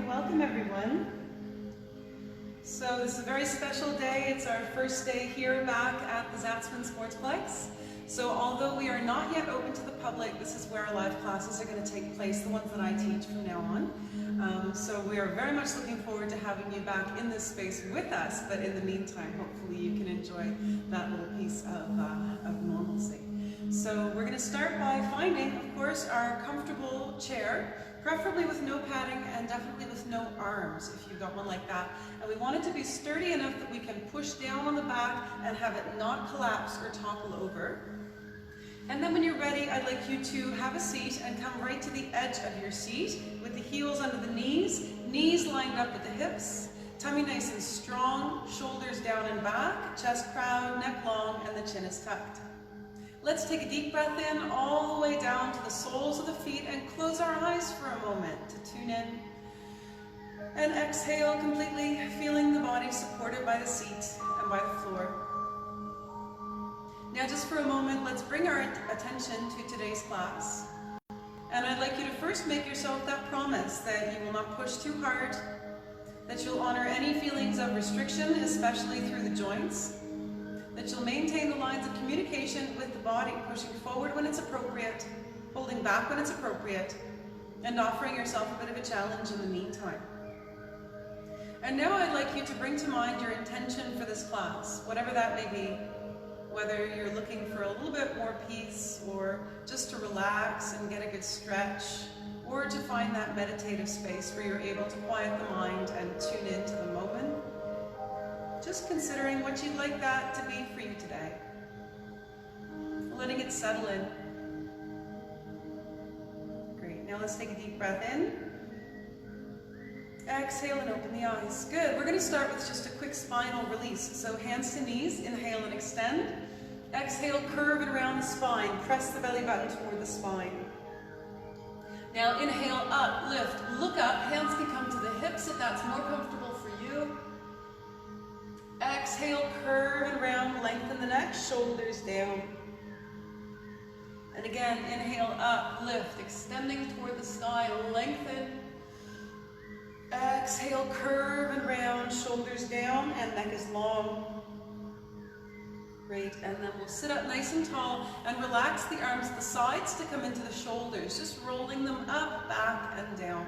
Welcome everyone. So this is a very special day. It's our first day here back at the Zatzman Sportsplex. So although we are not yet open to the public, this is where our live classes are going to take place, the ones that I teach from now on. So we are very much looking forward to having you back in this space with us, but in the meantime, hopefully you can enjoy that little piece of normalcy. So we're going to start by finding, of course, our comfortable chair, preferably with no padding and definitely with no arms if you've got one like that. And we want it to be sturdy enough that we can push down on the back and have it not collapse or topple over. And then when you're ready, I'd like you to have a seat and come right to the edge of your seat with the heels under the knees, Knees lined up with the hips, tummy nice and strong, shoulders down and back, chest proud, neck long, and the chin is tucked. Let's take a deep breath in all the way down to the soles of the feet and close our eyes for a moment to tune in. And exhale completely, feeling the body supported by the seat and by the floor. Now just for a moment, let's bring our attention to today's class. And I'd like you to first make yourself that promise that you will not push too hard, that you'll honor any feelings of restriction, especially through the joints, that you'll maintain the lines of communication with the body, pushing forward when it's appropriate, holding back when it's appropriate, and offering yourself a bit of a challenge in the meantime. And now I'd like you to bring to mind your intention for this class, whatever that may be, whether you're looking for a little bit more peace, or just to relax and get a good stretch, or to find that meditative space where you're able to quiet the mind and tune into the moment. Just considering what you'd like that to be for you today. Letting it settle in. Great, now let's take a deep breath in. Exhale and open the eyes. Good, we're gonna start with just a quick spinal release. So hands to knees, inhale and extend. Exhale, curve and round the spine. Press the belly button toward the spine. Now inhale up, lift, look up. Hands can come to the hips if that's more comfortable for you. Exhale, curve and round, lengthen the neck, shoulders down. And again, inhale up, lift, extending toward the sky, lengthen. Exhale, curve and round, shoulders down, and neck is long. Great, and then we'll sit up nice and tall and relax the arms at the sides to come into the shoulders, just rolling them up, back, and down.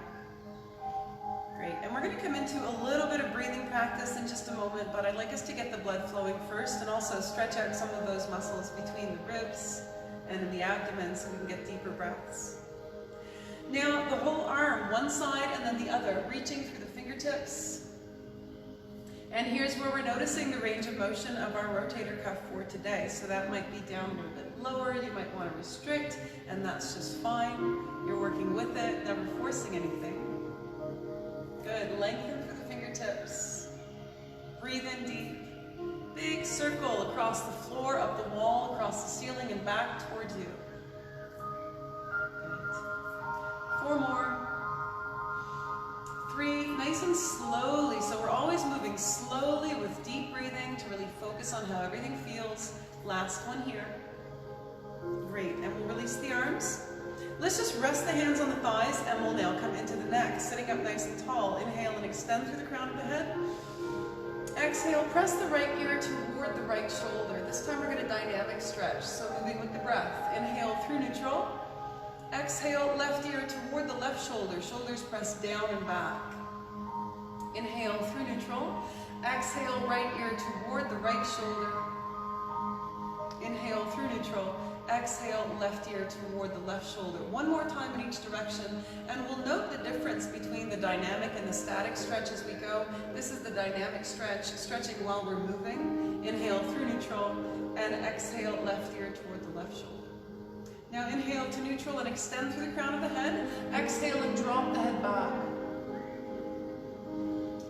Great, and we're going to come into a little bit of breathing practice in just a moment, but I'd like us to get the blood flowing first and also stretch out some of those muscles between the ribs and in the abdomen so we can get deeper breaths. Now, the whole arm, one side and then the other, reaching through the fingertips. And here's where we're noticing the range of motion of our rotator cuff for today. So that might be down a little bit lower, you might want to restrict, and that's just fine. You're working with it, never forcing anything. Good, lengthen through the fingertips. Breathe in deep. Big circle across the floor, up the wall, across the ceiling, and back towards you. Good. 4 more. 3, nice and slowly. So we're always moving slowly with deep breathing to really focus on how everything feels. Last one here. Great, and we'll release the arms. Let's just rest the hands on the thighs and we'll now come into the neck, sitting up nice and tall. Inhale and extend through the crown of the head. Exhale, press the right ear toward the right shoulder. This time we're going to dynamic stretch, so moving with the breath. Inhale through neutral. Exhale, left ear toward the left shoulder. Shoulders pressed down and back. Inhale through neutral. Exhale, right ear toward the right shoulder. Inhale through neutral. Exhale, left ear toward the left shoulder. One more time in each direction, and we'll note the difference between the dynamic and the static stretch as we go. This is the dynamic stretch, stretching while we're moving. Inhale through neutral, and exhale, left ear toward the left shoulder. Now inhale to neutral and extend through the crown of the head. Exhale and drop the head back.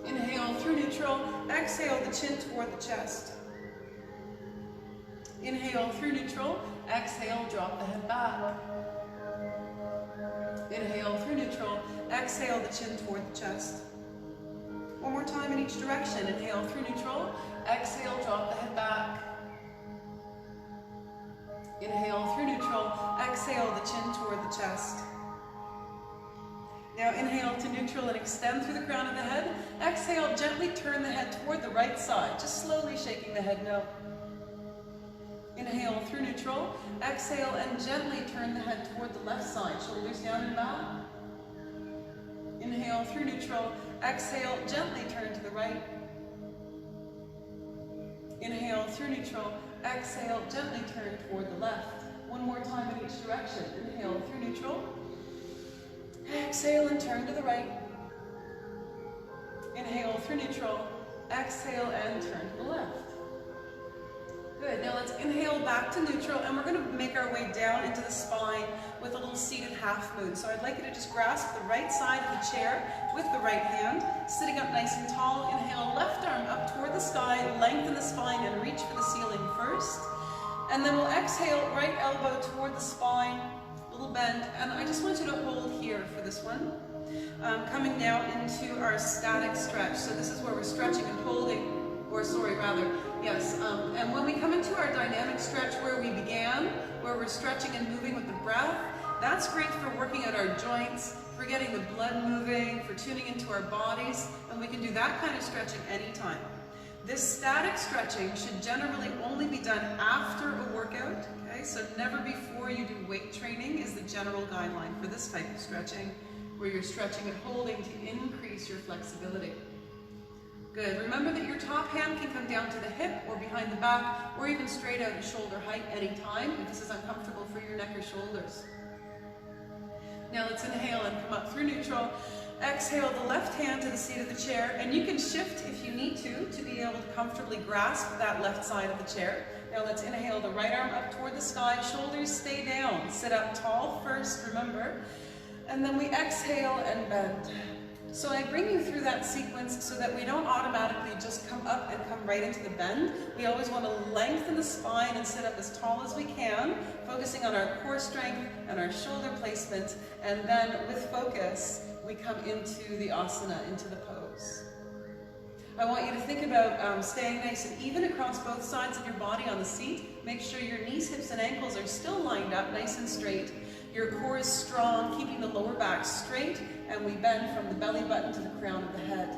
Inhale through neutral. Exhale the chin toward the chest. Inhale through neutral. Exhale, drop the head back. Inhale through neutral. Exhale the chin toward the chest. One more time in each direction. Inhale through neutral. Exhale, drop the head back. Inhale through neutral. Exhale the chin toward the chest. Now inhale to neutral and extend through the crown of the head. Exhale, gently turn the head toward the right side, just slowly shaking the head no. Inhale through neutral. Exhale and gently turn the head toward the left side, shoulders down and back. Inhale through neutral. Exhale, gently turn to the right. Inhale through neutral. Exhale, gently turn toward the left. One more time in each direction. Inhale through neutral. Exhale and turn to the right. Inhale through neutral. Exhale and turn to the left. Good, now let's inhale back to neutral, and we're going to make our our way down into the spine with a little seated half moon. So I'd like you to just grasp the right side of the chair with the right hand, sitting up nice and tall. Inhale, left arm up toward the sky, lengthen the spine and reach for the ceiling first. And then we'll exhale, right elbow toward the spine, little bend. And I just want you to hold here for this one. Coming now into our static stretch. So this is where we're stretching and holding. And when we come into our dynamic stretch where we began, where we're stretching and moving with the breath, that's great for working out our joints, for getting the blood moving, for tuning into our bodies, and we can do that kind of stretching anytime. This static stretching should generally only be done after a workout, okay? So never before you do weight training is the general guideline for this type of stretching, where you're stretching and holding to increase your flexibility. Good. Remember that your top hand can come down to the hip or behind the back or even straight out at shoulder height anytime if this is uncomfortable for your neck or shoulders. Now let's inhale and come up through neutral. Exhale the left hand to the seat of the chair, and you can shift if you need to be able to comfortably grasp that left side of the chair. Now let's inhale the right arm up toward the sky, shoulders stay down. Sit up tall first, remember. And then we exhale and bend. So I bring you through that sequence so that we don't automatically just come up and come right into the bend. We always want to lengthen the spine and sit up as tall as we can, focusing on our core strength and our shoulder placement. And then with focus, we come into the asana, into the pose. I want you to think about staying nice and even across both sides of your body on the seat. Make sure your knees, hips, and ankles are still lined up nice and straight. Your core is strong, keeping the lower back straight, and we bend from the belly button to the crown of the head.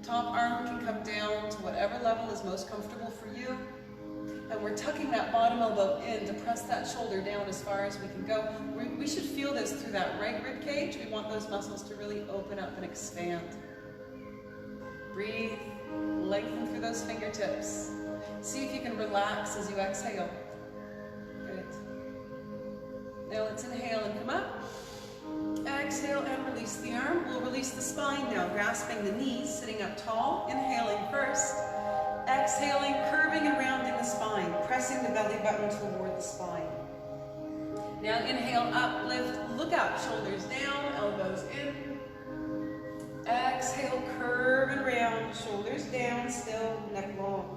Top arm can come down to whatever level is most comfortable for you. And we're tucking that bottom elbow in to press that shoulder down as far as we can go. We should feel this through that right rib cage. We want those muscles to really open up and expand. Breathe, lengthen through those fingertips. See if you can relax as you exhale. Good. Now let's inhale and come up. Exhale and release the arm. We'll release the spine now, grasping the knees, sitting up tall, inhaling first. Exhaling, curving and rounding the spine, pressing the belly button toward the spine. Now inhale, up, lift, look up, shoulders down, elbows in. Exhale, curve and round, shoulders down, still, neck long.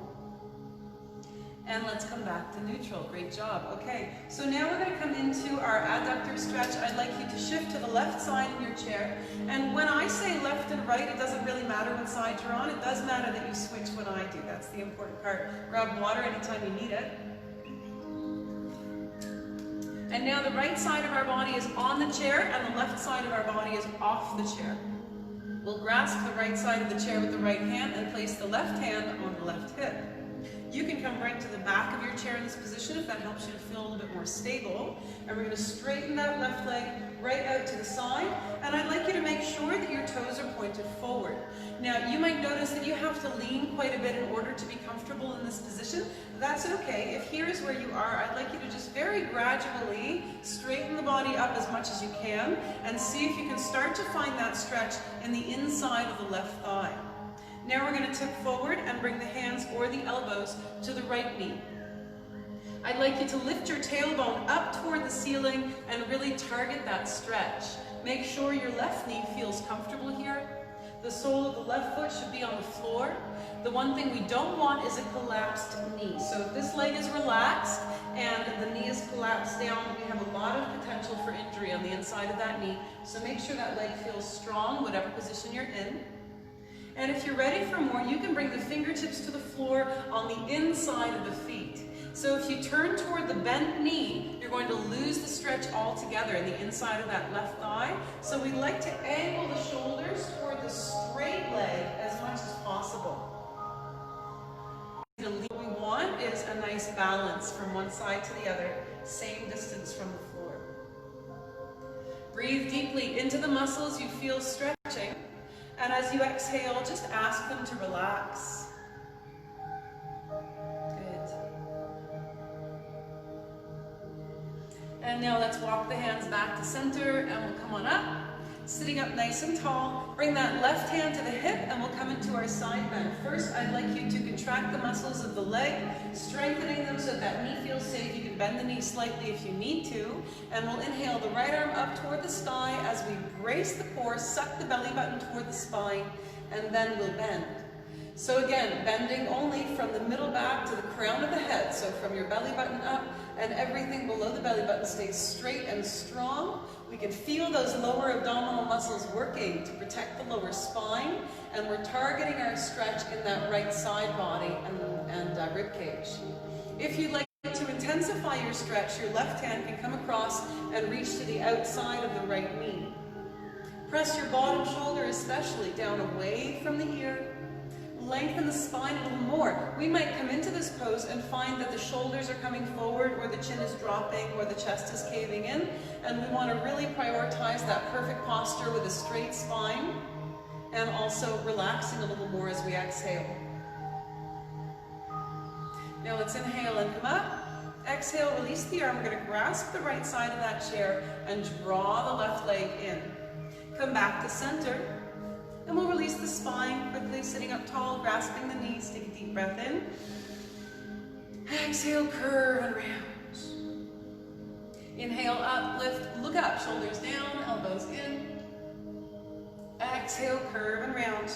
And let's come back to neutral. Great job. Okay, so now we're going to come into our adductor stretch. I'd like you to shift to the left side in your chair. And when I say left and right, it doesn't really matter what side you're on. It does matter that you switch when I do. That's the important part. Grab water anytime you need it. And now the right side of our body is on the chair and the left side of our body is off the chair. We'll grasp the right side of the chair with the right hand and place the left hand on the left hip. You can come right to the back of your chair in this position if that helps you to feel a little bit more stable. And we're going to straighten that left leg right out to the side. And I'd like you to make sure that your toes are pointed forward. Now, you might notice that you have to lean quite a bit in order to be comfortable in this position. That's okay. If here is where you are, I'd like you to just very gradually straighten the body up as much as you can and see if you can start to find that stretch in the inside of the left thigh. Now we're going to tip forward and bring the hands or the elbows to the right knee. I'd like you to lift your tailbone up toward the ceiling and really target that stretch. Make sure your left knee feels comfortable here. The sole of the left foot should be on the floor. The one thing we don't want is a collapsed knee. So if this leg is relaxed and the knee is collapsed down, we have a lot of potential for injury on the inside of that knee. So make sure that leg feels strong, whatever position you're in. And if you're ready for more, you can bring the fingertips to the floor on the inside of the feet. So if you turn toward the bent knee, you're going to lose the stretch altogether in the inside of that left thigh. So we like to angle the shoulders toward the straight leg as much as possible. What we want is a nice balance from one side to the other, same distance from the floor. Breathe deeply into the muscles you feel stretching. And as you exhale, just ask them to relax. Good. And now let's walk the hands back to center and we'll come on up. sitting up nice and tall. Bring that left hand to the hip and we'll come into our side bend. First, I'd like you to contract the muscles of the leg, strengthening them so that knee feels safe. You can bend the knee slightly if you need to. And we'll inhale the right arm up toward the sky as we brace the core, suck the belly button toward the spine, and then we'll bend. So again, bending only from the middle back to the crown of the head. So from your belly button up and everything below the belly button stays straight and strong. We can feel those lower abdominal muscles working to protect the lower spine. And we're targeting our stretch in that right side body and rib cage. If you'd like to intensify your stretch, your left hand can come across and reach to the outside of the right knee. Press your bottom shoulder especially down away from the ear. Lengthen the spine a little more. We might come into this pose and find that the shoulders are coming forward or the chin is dropping or the chest is caving in, and we want to really prioritize that perfect posture with a straight spine and also relaxing a little more as we exhale. Now let's inhale and come up. Exhale, release the arm. We're going to grasp the right side of that chair and draw the left leg in. Come back to center. And we'll release the spine quickly, sitting up tall, grasping the knees. Take a deep breath in. Exhale, curve and round. Inhale, up, lift, look up, shoulders down, elbows in. Exhale, curve and round.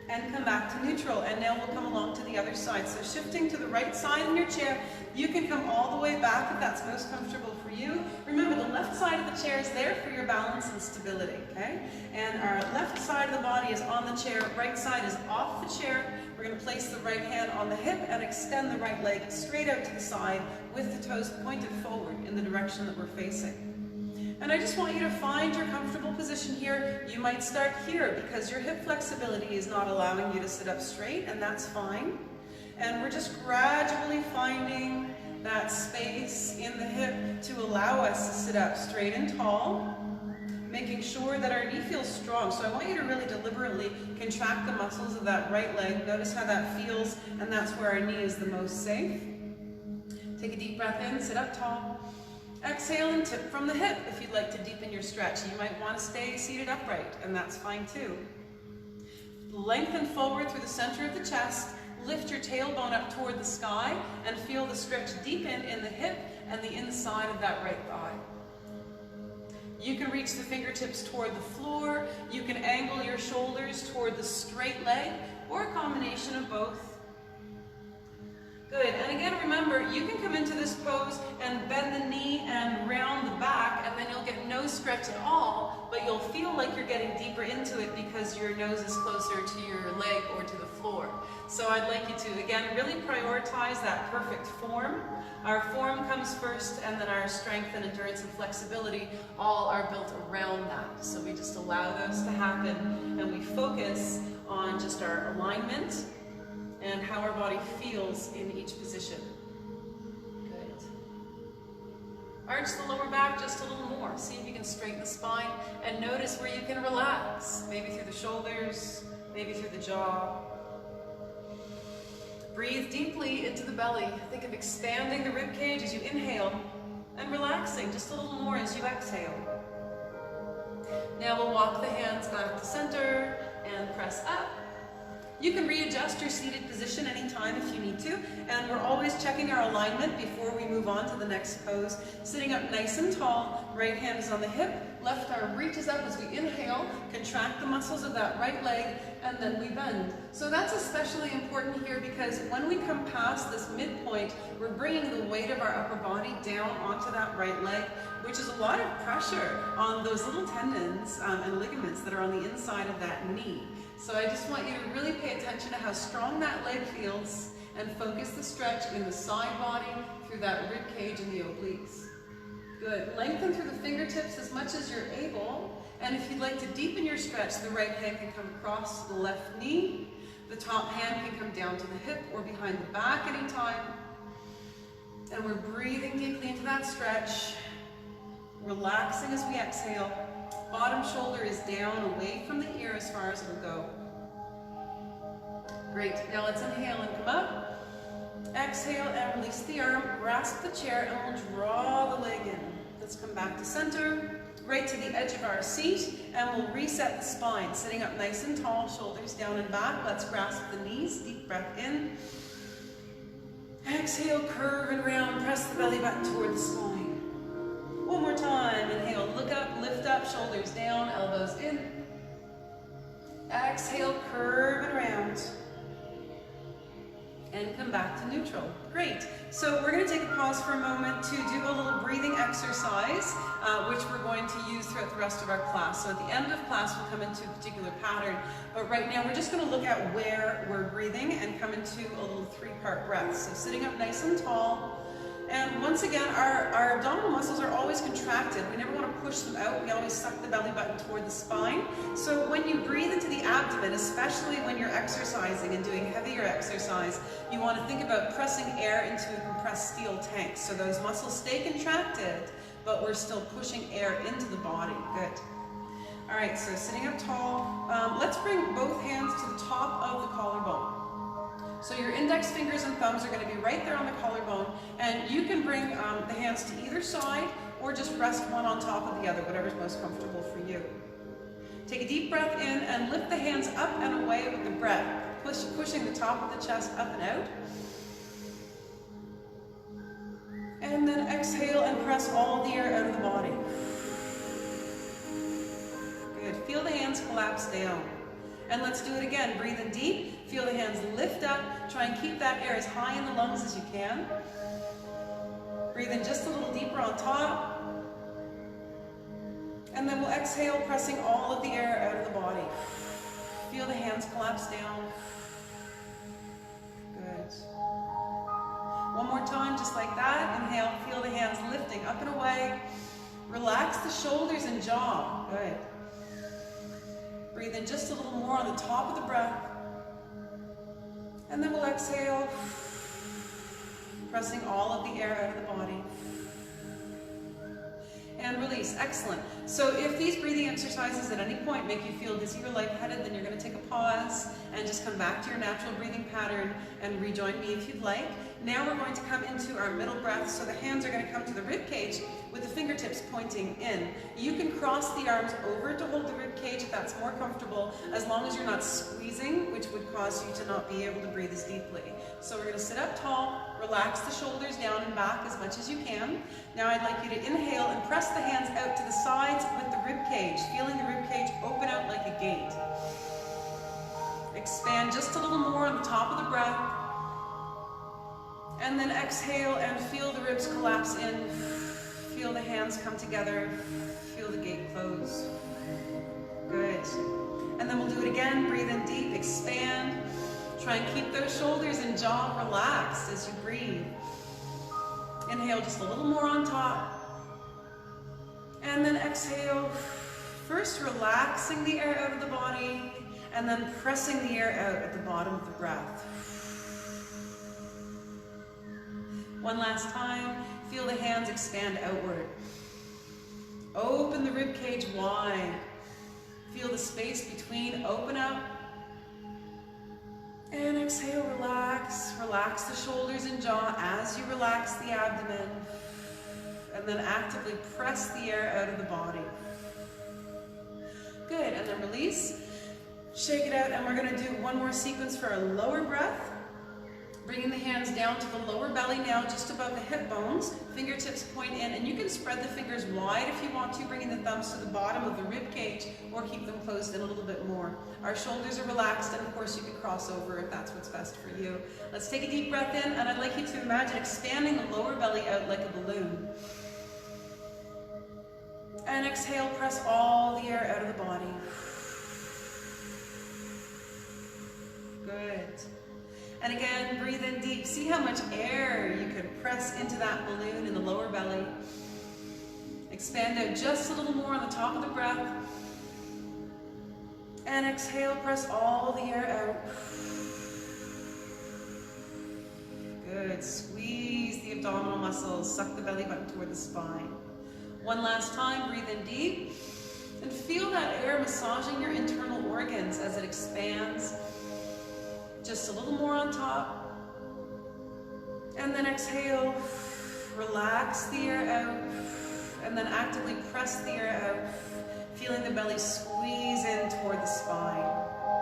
And come back to neutral. And now we'll come along to the other side. So shifting to the right side in your chair, you can come all the way back if that's most comfortable for you. Remember, the left side of the chair is there for your balance and stability, okay? And our left side of the body is on the chair, right side is off the chair. We're going to place the right hand on the hip and extend the right leg straight out to the side with the toes pointed forward in the direction that we're facing. And I just want you to find your comfortable position here. You might start here because your hip flexibility is not allowing you to sit up straight, and that's fine. And we're just gradually finding that space in the hip to allow us to sit up straight and tall, making sure that our knee feels strong. So I want you to really deliberately contract the muscles of that right leg. Notice how that feels, and that's where our knee is the most safe. Take a deep breath in, sit up tall. Exhale and tip from the hip if you'd like to deepen your stretch. You might want to stay seated upright, and that's fine too. Lengthen forward through the center of the chest. Lift your tailbone up toward the sky and feel the stretch deepen in the hip and the inside of that right thigh. You can reach the fingertips toward the floor. You can angle your shoulders toward the straight leg, or a combination of both. Good, and again remember, you can come into this pose and bend the knee and round the back, and then you'll get no stretch at all, but you'll feel like you're getting deeper into it because your nose is closer to your leg or to the floor. So I'd like you to, again, really prioritize that perfect form. Our form comes first, and then our strength and endurance and flexibility all are built around that. So we just allow those to happen, and we focus on just our alignment and how our body feels in each position. Good. Arch the lower back just a little more. See if you can straighten the spine, and notice where you can relax. Maybe through the shoulders, maybe through the jaw. Breathe deeply into the belly. Think of expanding the rib cage as you inhale and relaxing just a little more as you exhale. Now we'll walk the hands back to center and press up. You can readjust your seated position anytime if you need to, and we're always checking our alignment before we move on to the next pose. Sitting up nice and tall, right hand is on the hip, left arm reaches up as we inhale, contract the muscles of that right leg, and then we bend. So that's especially important here because when we come past this midpoint, we're bringing the weight of our upper body down onto that right leg, which is a lot of pressure on those little tendons and ligaments that are on the inside of that knee. So I just want you to really pay attention to how strong that leg feels and focus the stretch in the side body through that rib cage and the obliques. Good. Lengthen through the fingertips as much as you're able. And if you'd like to deepen your stretch, the right hand can come across the left knee. The top hand can come down to the hip or behind the back anytime. And we're breathing deeply into that stretch, relaxing as we exhale. Bottom shoulder is down away from the ear as far as it'll go. Great. Now let's inhale and come up. Exhale and release the arm. Grasp the chair and we'll draw the leg in. Let's come back to center, right to the edge of our seat, and we'll reset the spine. Sitting up nice and tall, shoulders down and back. Let's grasp the knees, deep breath in. Exhale, curve and round, press the belly button toward the spine. One more time, inhale, look up, lift up, shoulders down, elbows in. Exhale, curve and round. And come back to neutral. Great. So we're going to take a pause for a moment to do a little breathing exercise, which we're going to use throughout the rest of our class. So at the end of class, we'll come into a particular pattern. But right now, we're just going to look at where we're breathing and come into a little three-part breath. So sitting up nice and tall. And once again, our abdominal muscles are always contracted. We never want to push them out. We always suck the belly button toward the spine. So when you breathe into the abdomen, especially when you're exercising and doing heavier exercise, you want to think about pressing air into a compressed steel tank. So those muscles stay contracted, but we're still pushing air into the body. Good. All right, so sitting up tall. Let's bring both hands to the top of the collarbone. So your index fingers and thumbs are going to be right there on the collarbone, and you can bring the hands to either side or just rest one on top of the other, whatever's most comfortable for you. Take a deep breath in and lift the hands up and away with the breath, pushing the top of the chest up and out. And then exhale and press all the air out of the body. Good. Feel the hands collapse down. And let's do it again. Breathe in deep. Feel the hands lift up. Try and keep that air as high in the lungs as you can. Breathe in just a little deeper on top. And then we'll exhale, pressing all of the air out of the body. Feel the hands collapse down. Good. One more time, just like that. Inhale, feel the hands lifting up and away. Relax the shoulders and jaw. Good. Breathe in just a little more on the top of the breath. And then we'll exhale, pressing all of the air out of the body. And release. Excellent. So if these breathing exercises at any point make you feel dizzy or lightheaded, then you're going to take a pause and just come back to your natural breathing pattern and rejoin me if you'd like. Now we're going to come into our middle breath. So the hands are going to come to the rib cage with the fingertips pointing in. You can cross the arms over to hold the rib cage if that's more comfortable, as long as you're not squeezing, which would cause you to not be able to breathe as deeply. So we're going to sit up tall, relax the shoulders down and back as much as you can. Now I'd like you to inhale and press the hands out to the sides with the rib cage, feeling the rib cage open out like a gate. Expand just a little more on the top of the breath. And then exhale and feel the ribs collapse in. Feel the hands come together. Feel the gate close. Good. And then we'll do it again. Breathe in deep, expand. Try and keep those shoulders and jaw relaxed as you breathe. Inhale just a little more on top. And then exhale. First relaxing the air out of the body, and then pressing the air out at the bottom of the breath. One last time. Feel the hands expand outward. Open the rib cage wide. Feel the space between open up. And exhale, relax. Relax the shoulders and jaw as you relax the abdomen. And then actively press the air out of the body. Good, and then release. Shake it out, and we're going to do one more sequence for a lower breath. Bringing the hands down to the lower belly now, just above the hip bones. Fingertips point in, and you can spread the fingers wide if you want to, bringing the thumbs to the bottom of the rib cage, or keep them closed in a little bit more. Our shoulders are relaxed, and of course you can cross over if that's what's best for you. Let's take a deep breath in, and I'd like you to imagine expanding the lower belly out like a balloon. And exhale, press all the air out of the body. Good. And again, breathe in deep. See how much air you can press into that balloon in the lower belly. Expand out just a little more on the top of the breath. And exhale, press all the air out. Good. Squeeze the abdominal muscles. Suck the belly button toward the spine. One last time, breathe in deep. And feel that air massaging your internal organs as it expands. Just a little more on top. And then exhale, relax the air out and then actively press the air out, feeling the belly squeeze in toward the spine.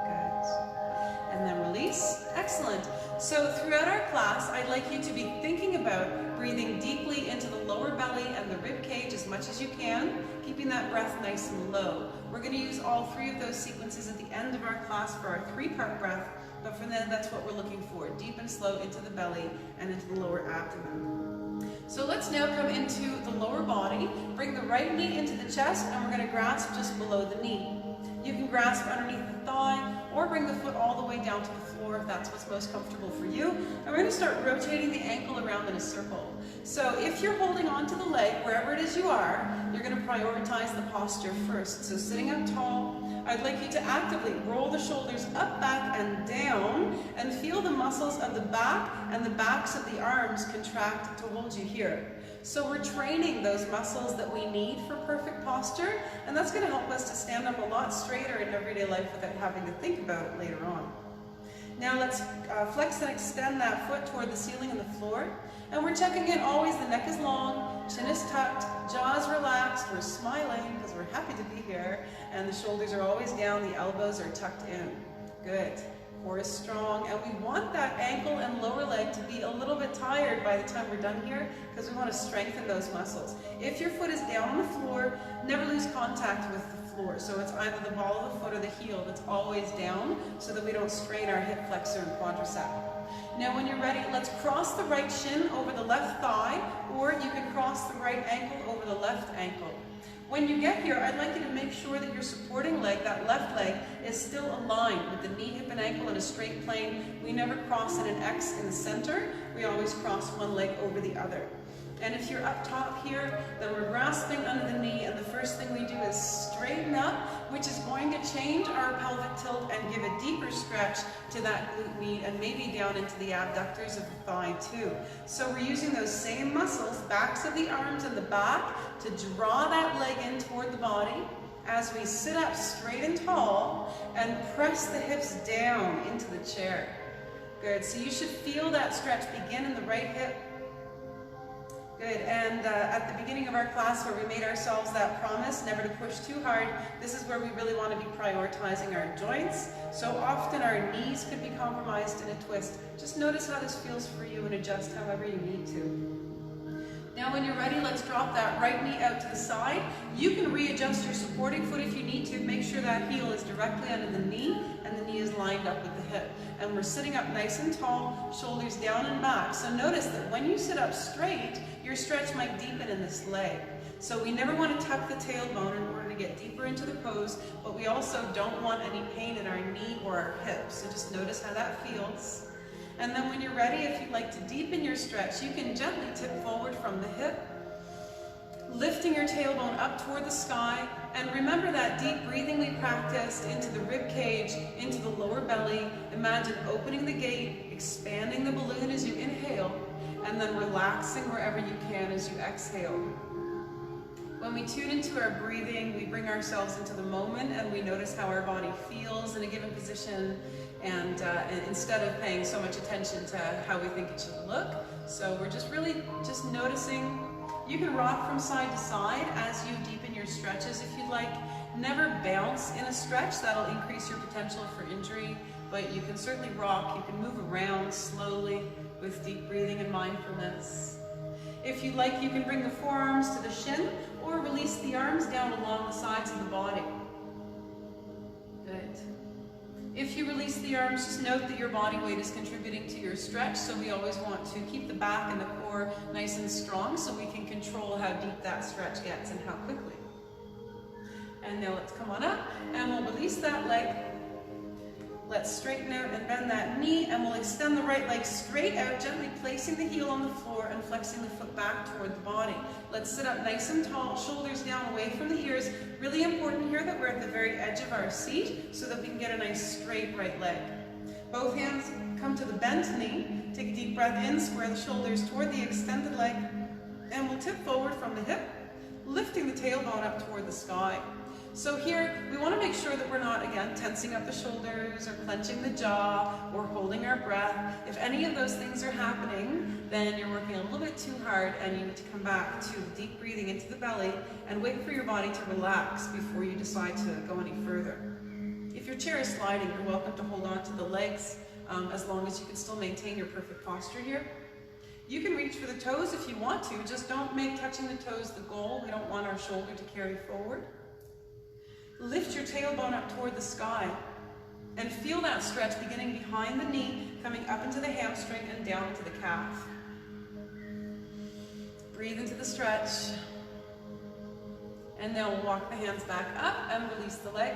Good. And then release. Excellent. So throughout our class, I'd like you to be thinking about breathing deeply into the lower belly and the rib cage as much as you can, keeping that breath nice and low. We're going to use all three of those sequences at the end of our class for our 3-part breath, but for then that's what we're looking for, deep and slow into the belly and into the lower abdomen. So let's now come into the lower body. Bring the right knee into the chest, and we're going to grasp just below the knee. You can grasp underneath the thigh, or bring the foot all the way down to the floor if that's what's most comfortable for you. And we're going to start rotating the ankle around in a circle. So if you're holding on to the leg, wherever it is you are, you're going to prioritize the posture first. So sitting up tall, I'd like you to actively roll the shoulders up, back, and down, and feel the muscles of the back and the backs of the arms contract to hold you here. So we're training those muscles that we need for perfect posture, and that's going to help us to stand up a lot straighter in everyday life without having to think about it later on. Now let's flex and extend that foot toward the ceiling and the floor. And we're checking in always, the neck is long, chin is tucked, jaws relaxed, we're smiling because we're happy to be here, and the shoulders are always down, the elbows are tucked in. Good. Core is strong, and we want that ankle and lower leg to be a little bit tired by the time we're done here because we want to strengthen those muscles. If your foot is down on the floor, never lose contact with the floor. So it's either the ball of the foot or the heel that's always down so that we don't strain our hip flexor and quadricep. Now when you're ready, let's cross the right shin over the left thigh, or you can cross the right ankle over the left ankle. When you get here, I'd like you to make sure that your supporting leg, that left leg, is still aligned with the knee, hip, and ankle in a straight plane. We never cross in an X in the center. We always cross one leg over the other. And if you're up top here, then we're grasping under the knee, and the first thing we do is straighten up, which is going to change our pelvic tilt and give a deeper stretch to that glute med and maybe down into the abductors of the thigh too. So we're using those same muscles, backs of the arms and the back, to draw that leg in toward the body as we sit up straight and tall and press the hips down into the chair. Good, so you should feel that stretch begin in the right hip. Good, and at the beginning of our class where we made ourselves that promise never to push too hard, this is where we really want to be prioritizing our joints. So often our knees could be compromised in a twist. Just notice how this feels for you and adjust however you need to. Now when you're ready, let's drop that right knee out to the side. You can readjust your supporting foot if you need to. Make sure that heel is directly under the knee and the knee is lined up with the hip. And we're sitting up nice and tall, shoulders down and back. So notice that when you sit up straight, your stretch might deepen in this leg. So we never want to tuck the tailbone in order to get deeper into the pose, but we also don't want any pain in our knee or our hip. So just notice how that feels. And then when you're ready, if you'd like to deepen your stretch, you can gently tip forward from the hip, lifting your tailbone up toward the sky. And remember that deep breathing we practiced into the rib cage, into the lower belly. Imagine opening the gate, expanding the balloon as you inhale, and then relaxing wherever you can as you exhale. When we tune into our breathing, we bring ourselves into the moment and we notice how our body feels in a given position, and instead of paying so much attention to how we think it should look. So we're just really just noticing. You can rock from side to side as you deepen your stretches if you'd like. Never bounce in a stretch, that'll increase your potential for injury, but you can certainly rock. You can move around slowly with deep breathing and mindfulness. If you'd like, you can bring the forearms to the shin or release the arms down along the sides of the body. Good. If you release the arms, just note that your body weight is contributing to your stretch, so we always want to keep the back and the core nice and strong so we can control how deep that stretch gets and how quickly. And now let's come on up and we'll release that leg. Let's straighten out and bend that knee, and we'll extend the right leg straight out, gently placing the heel on the floor and flexing the foot back toward the body. Let's sit up nice and tall, shoulders down away from the ears. Really important here that we're at the very edge of our seat so that we can get a nice straight right leg. Both hands come to the bent knee. Take a deep breath in, square the shoulders toward the extended leg, and we'll tip forward from the hip, lifting the tailbone up toward the sky. So here, we want to make sure that we're not, again, tensing up the shoulders or clenching the jaw or holding our breath. If any of those things are happening, then you're working a little bit too hard and you need to come back to deep breathing into the belly and wait for your body to relax before you decide to go any further. If your chair is sliding, you're welcome to hold on to the legs as long as you can still maintain your perfect posture here. You can reach for the toes if you want to, just don't make touching the toes the goal. We don't want our shoulder to carry forward. Lift your tailbone up toward the sky and feel that stretch beginning behind the knee, coming up into the hamstring and down into the calf. Breathe into the stretch. And now we'll walk the hands back up and release the leg.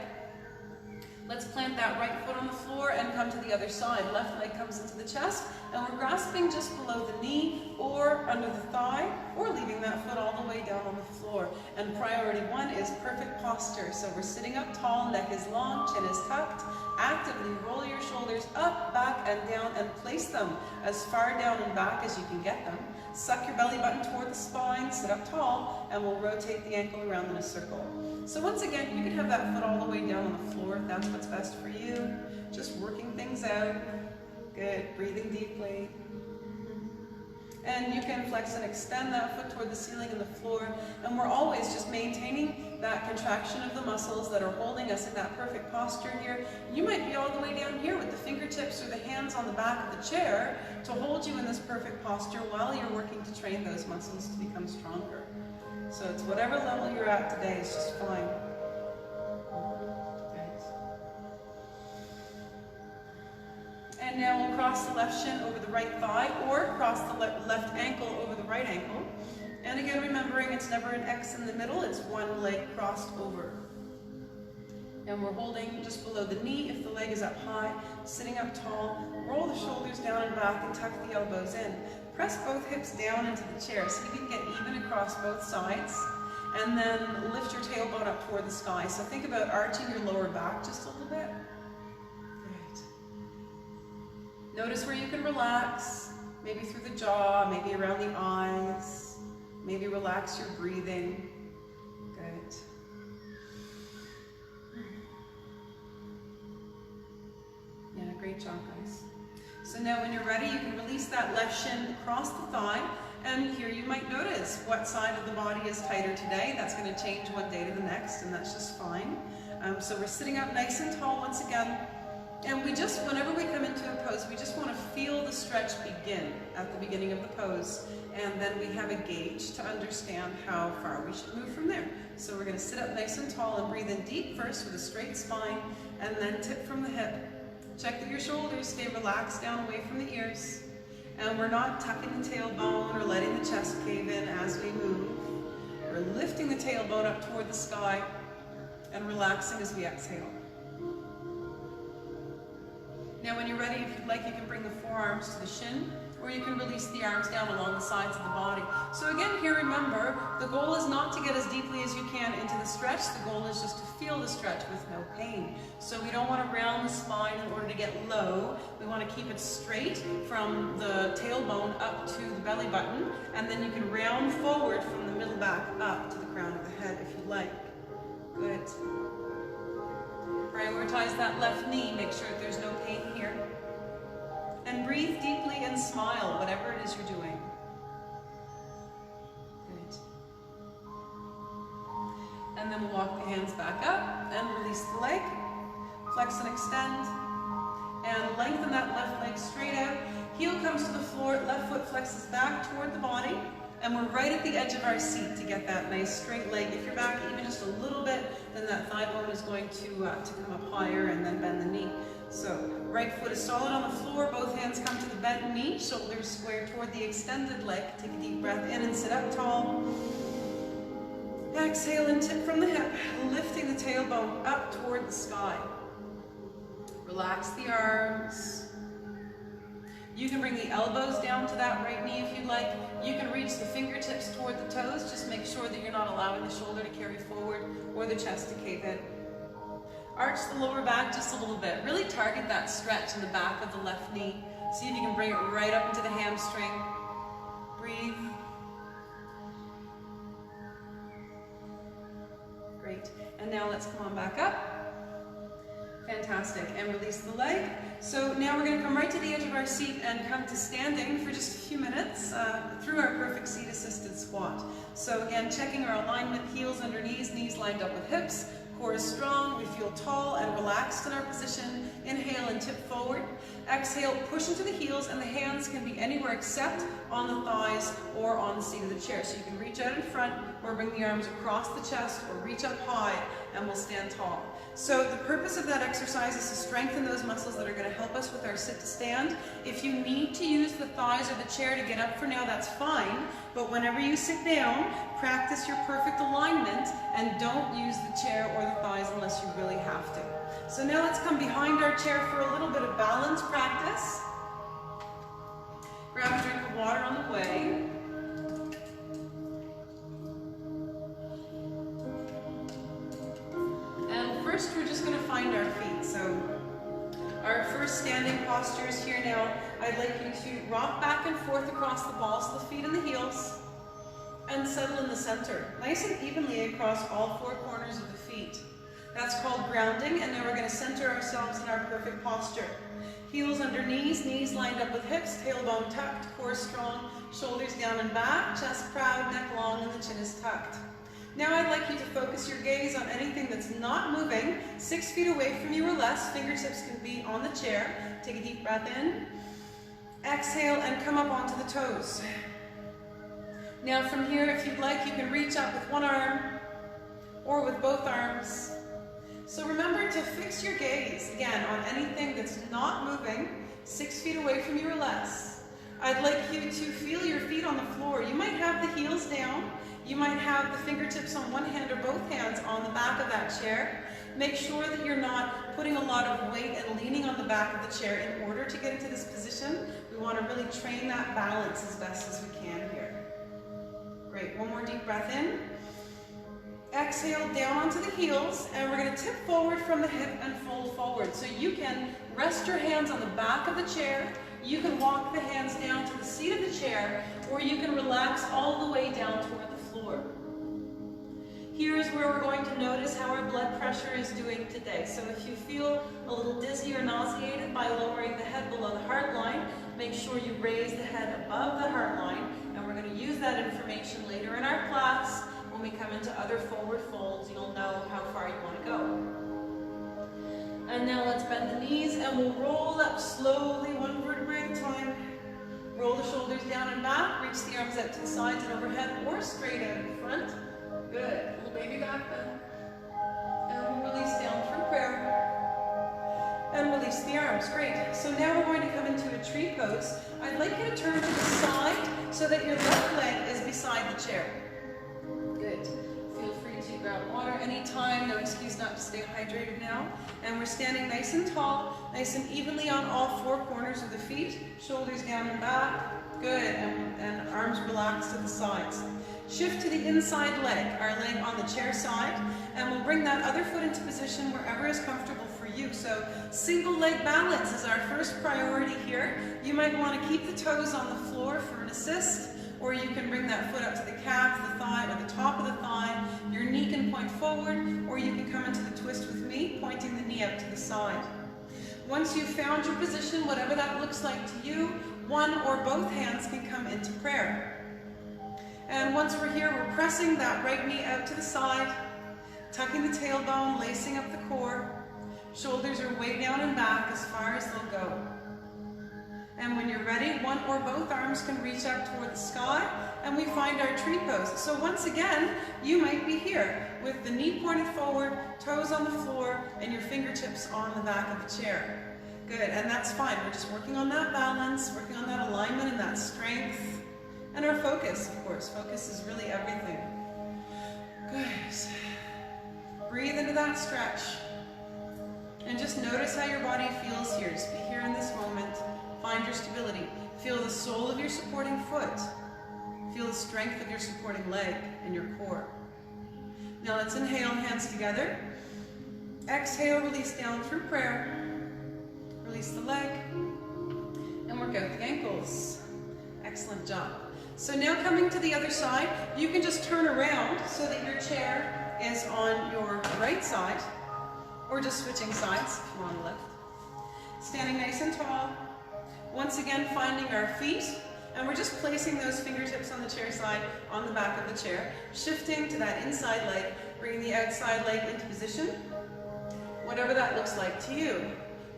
Let's plant that right foot on the floor and come to the other side. Left leg comes into the chest, and we're grasping just below the knee or under the thigh, or leaving that foot all the way down on the floor. And priority one is perfect posture. So we're sitting up tall, neck is long, chin is tucked. Actively roll your shoulders up, back, and down, and place them as far down and back as you can get them. Suck your belly button toward the spine, sit up tall, and we'll rotate the ankle around in a circle. So once again, you can have that foot all the way down on the floor if that's what's best for you. Just working things out. Good, breathing deeply. And you can flex and extend that foot toward the ceiling and the floor. And we're always just maintaining that contraction of the muscles that are holding us in that perfect posture here. You might be all the way down here with the fingertips or the hands on the back of the chair to hold you in this perfect posture while you're working to train those muscles to become stronger. So it's whatever level you're at today is just fine. And now we'll cross the left shin over the right thigh or cross the left ankle over the right ankle. And again, remembering it's never an X in the middle, it's one leg crossed over. And we're holding just below the knee if the leg is up high, sitting up tall. Roll the shoulders down and back and tuck the elbows in. Press both hips down into the chair so you can get even across both sides. And then lift your tailbone up toward the sky. So think about arching your lower back just a little bit. Great. Notice where you can relax, maybe through the jaw, maybe around the eyes. Maybe relax your breathing. Good. Yeah, great job, guys. So now when you're ready, you can release that left shin across the thigh. And here you might notice what side of the body is tighter today. That's going to change one day to the next, and that's just fine. So we're sitting up nice and tall once again. And we just, whenever we come into a pose, we just want to feel the stretch begin at the beginning of the pose. And then we have a gauge to understand how far we should move from there. So we're going to sit up nice and tall and breathe in deep first with a straight spine, and then tip from the hip. Check that your shoulders stay relaxed down away from the ears. And we're not tucking the tailbone or letting the chest cave in as we move. We're lifting the tailbone up toward the sky and relaxing as we exhale. Now when you're ready, if you'd like, you can bring the forearms to the shin, or you can release the arms down along the sides of the body. So again, here remember, the goal is not to get as deeply as you can into the stretch. The goal is just to feel the stretch with no pain. So we don't want to round the spine in order to get low. We want to keep it straight from the tailbone up to the belly button, and then you can round forward from the middle back up to the crown of the head if you like. Good. Prioritize that left knee. Make sure that there's no pain here. And breathe deeply and smile, whatever it is you're doing. Good. And then we'll walk the hands back up and release the leg. Flex and extend. And lengthen that left leg straight out. Heel comes to the floor, left foot flexes back toward the body. And we're right at the edge of our seat to get that nice straight leg. If you're back even just a little bit, then that thigh bone is going to come up higher and then bend the knee. So right foot is solid on the floor, both hands come to the bent knee, shoulders square toward the extended leg. Take a deep breath in and sit up tall. Exhale and tip from the hip, lifting the tailbone up toward the sky. Relax the arms. You can bring the elbows down to that right knee if you'd like. You can reach the fingertips toward the toes. Just make sure that you're not allowing the shoulder to carry forward or the chest to cave in. Arch the lower back just a little bit. Really target that stretch in the back of the left knee. See if you can bring it right up into the hamstring. Breathe. Great. And now let's come on back up. Fantastic, and release the leg. So now we're going to come right to the edge of our seat and come to standing for just a few minutes through our perfect seat assisted squat. So again, checking our alignment, heels under knees, knees lined up with hips, core is strong, we feel tall and relaxed in our position. Inhale and tip forward. Exhale, push into the heels, and the hands can be anywhere except on the thighs or on the seat of the chair. So you can reach out in front or bring the arms across the chest or reach up high and we'll stand tall. So the purpose of that exercise is to strengthen those muscles that are going to help us with our sit to stand. If you need to use the thighs or the chair to get up for now, that's fine. But whenever you sit down, practice your perfect alignment and don't use the chair or the thighs unless you really have to. So now let's come behind our chair for a little bit of balance practice. Grab a drink of water on the way. And first we're just going to find our feet. So our first standing posture is here now. I'd like you to rock back and forth across the balls of the feet and the heels and settle in the center, nice and evenly across all four corners of the feet. That's called grounding, and now we're going to center ourselves in our perfect posture. Heels under knees, knees lined up with hips, tailbone tucked, core strong, shoulders down and back, chest proud, neck long, and the chin is tucked. Now I'd like you to focus your gaze on anything that's not moving, 6 feet away from you or less. Fingertips can be on the chair. Take a deep breath in. Exhale and come up onto the toes. Now from here, if you'd like, you can reach up with one arm or with both arms. So remember to fix your gaze, again, on anything that's not moving, 6 feet away from you or less. I'd like you to feel your feet on the floor. You might have the heels down. You might have the fingertips on one hand or both hands on the back of that chair. Make sure that you're not putting a lot of weight and leaning on the back of the chair in order to get into this position. We want to really train that balance as best as we can here. Great, one more deep breath in. Exhale down onto the heels, and we're going to tip forward from the hip and fold forward. So you can rest your hands on the back of the chair, you can walk the hands down to the seat of the chair, or you can relax all the way down toward the floor. Here is where we're going to notice how our blood pressure is doing today. So if you feel a little dizzy or nauseated by lowering the head below the heart line, make sure you raise the head above the heart line, and we're going to use that information later in our class. When we come into other forward folds, you'll know how far you want to go. And now let's bend the knees and we'll roll up slowly, one vertebrae at a time. Roll the shoulders down and back, reach the arms out to the sides and overhead or straight out in front. Good. Little baby back bend. And we'll release down through prayer. And release the arms. Great. So now we're going to come into a tree pose. I'd like you to turn to the side so that your left leg is beside the chair. Good. Feel free to grab water anytime. No excuse not to stay hydrated now. And we're standing nice and tall, nice and evenly on all four corners of the feet. Shoulders down and back. Good. And arms relaxed to the sides. Shift to the inside leg, our leg on the chair side, and we'll bring that other foot into position wherever is comfortable for you. So single leg balance is our first priority here. You might want to keep the toes on the floor for an assist, or you can bring that foot up to the calf, the thigh, or the top of the thigh. Your knee can point forward, or you can come into the twist with me, pointing the knee out to the side. Once you've found your position, whatever that looks like to you, one or both hands can come into prayer. And once we're here, we're pressing that right knee out to the side, tucking the tailbone, lacing up the core. Shoulders are way down and back as far as they'll go. And when you're ready, one or both arms can reach up toward the sky, and we find our tree pose. So once again, you might be here with the knee pointed forward, toes on the floor, and your fingertips on the back of the chair. Good, and that's fine. We're just working on that balance, working on that alignment and that strength. And our focus, of course. Focus is really everything. Good. Breathe into that stretch. And just notice how your body feels here. Just be here in this moment. Find your stability. Feel the sole of your supporting foot. Feel the strength of your supporting leg and your core. Now let's inhale, hands together. Exhale, release down through prayer. Release the leg. And work out the ankles. Excellent job. So now coming to the other side, you can just turn around so that your chair is on your right side, or just switching sides if you want to lift. Standing nice and tall. Once again, finding our feet, and we're just placing those fingertips on the chair side, on the back of the chair, shifting to that inside leg, bringing the outside leg into position, whatever that looks like to you.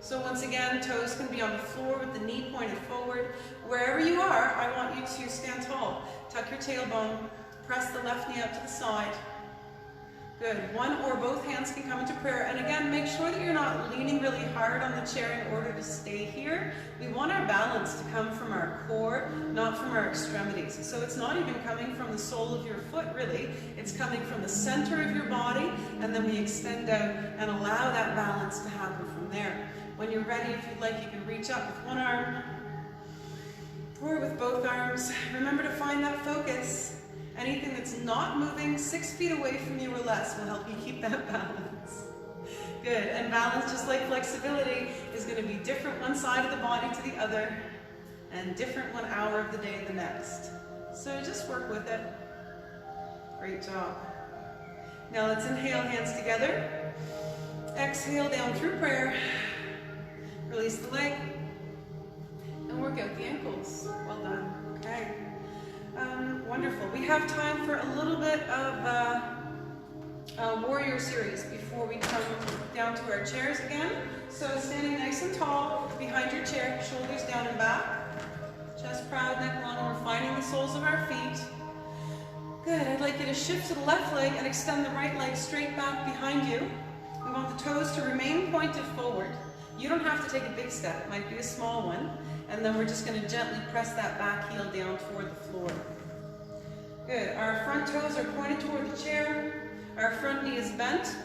So once again, toes can be on the floor with the knee pointed forward. Wherever you are, I want you to stand tall. Tuck your tailbone, press the left knee up to the side. Good. One or both hands can come into prayer. And again, make sure that you're not leaning really hard on the chair in order to stay here. We want our balance to come from our core, not from our extremities. So it's not even coming from the sole of your foot, really. It's coming from the center of your body, and then we extend out and allow that balance to happen from there. When you're ready, if you'd like, you can reach up with one arm or with both arms. Remember to find that focus. Anything that's not moving 6 feet away from you or less will help you keep that balance. Good, and balance, just like flexibility, is going to be different one side of the body to the other, and different 1 hour of the day to the next. So just work with it. Great job. Now let's inhale, hands together. Exhale down through prayer. Release the leg, and work out the ankles. Well done. Okay. Wonderful. We have time for a little bit of warrior series before we come down to our chairs again. So standing nice and tall behind your chair, shoulders down and back, chest proud, neck long, and we're finding the soles of our feet. Good. I'd like you to shift to the left leg and extend the right leg straight back behind you. We want the toes to remain pointed forward. You don't have to take a big step. It might be a small one. And then we're just going to gently press that back heel down toward the floor. Good. Our front toes are pointed toward the chair. Our front knee is bent.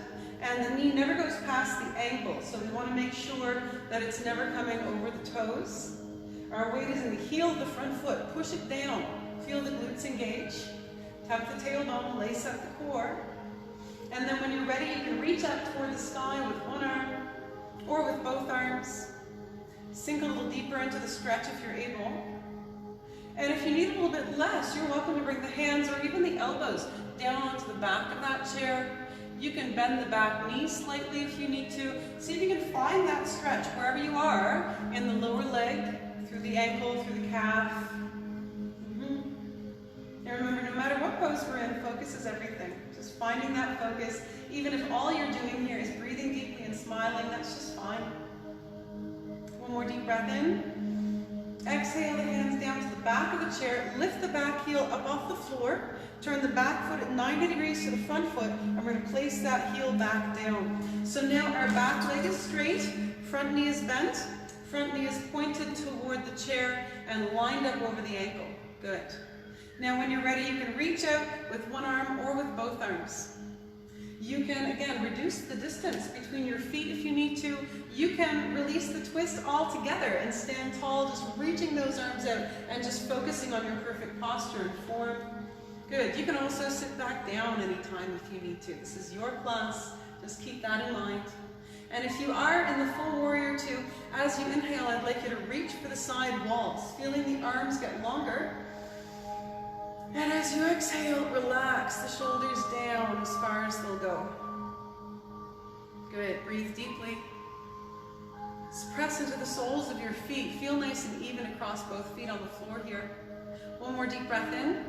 And the knee never goes past the ankle. So we want to make sure that it's never coming over the toes. Our weight is in the heel of the front foot. Push it down. Feel the glutes engage. Tuck the tailbone, lace up the core. And then when you're ready, you can reach up toward the sky with one arm or with both arms. Sink a little deeper into the stretch if you're able. And if you need a little bit less, you're welcome to bring the hands or even the elbows down onto the back of that chair. You can bend the back knee slightly if you need to. See if you can find that stretch wherever you are, in the lower leg, through the ankle, through the calf. And remember, no matter what pose we're in, focus is everything. Just finding that focus. Even if all you're doing here is breathing deeply and smiling, that's just fine. One more deep breath in. Exhale the hands down to the back of the chair. Lift the back heel up off the floor. Turn the back foot at 90 degrees to the front foot. And we're going to place that heel back down. So now our back leg is straight. Front knee is bent. Front knee is pointed toward the chair and lined up over the ankle. Good. Now when you're ready, you can reach out with one arm or with both arms. You can, again, reduce the distance between your feet if you need to. You can release the twist altogether and stand tall, just reaching those arms out and just focusing on your perfect posture and form. Good. You can also sit back down anytime if you need to. This is your class. Just keep that in mind. And if you are in the full warrior two, as you inhale, I'd like you to reach for the side walls, feeling the arms get longer. And as you exhale, relax the shoulders down as far as they'll go. Good. Breathe deeply. Press into the soles of your feet. Feel nice and even across both feet on the floor here. One more deep breath in.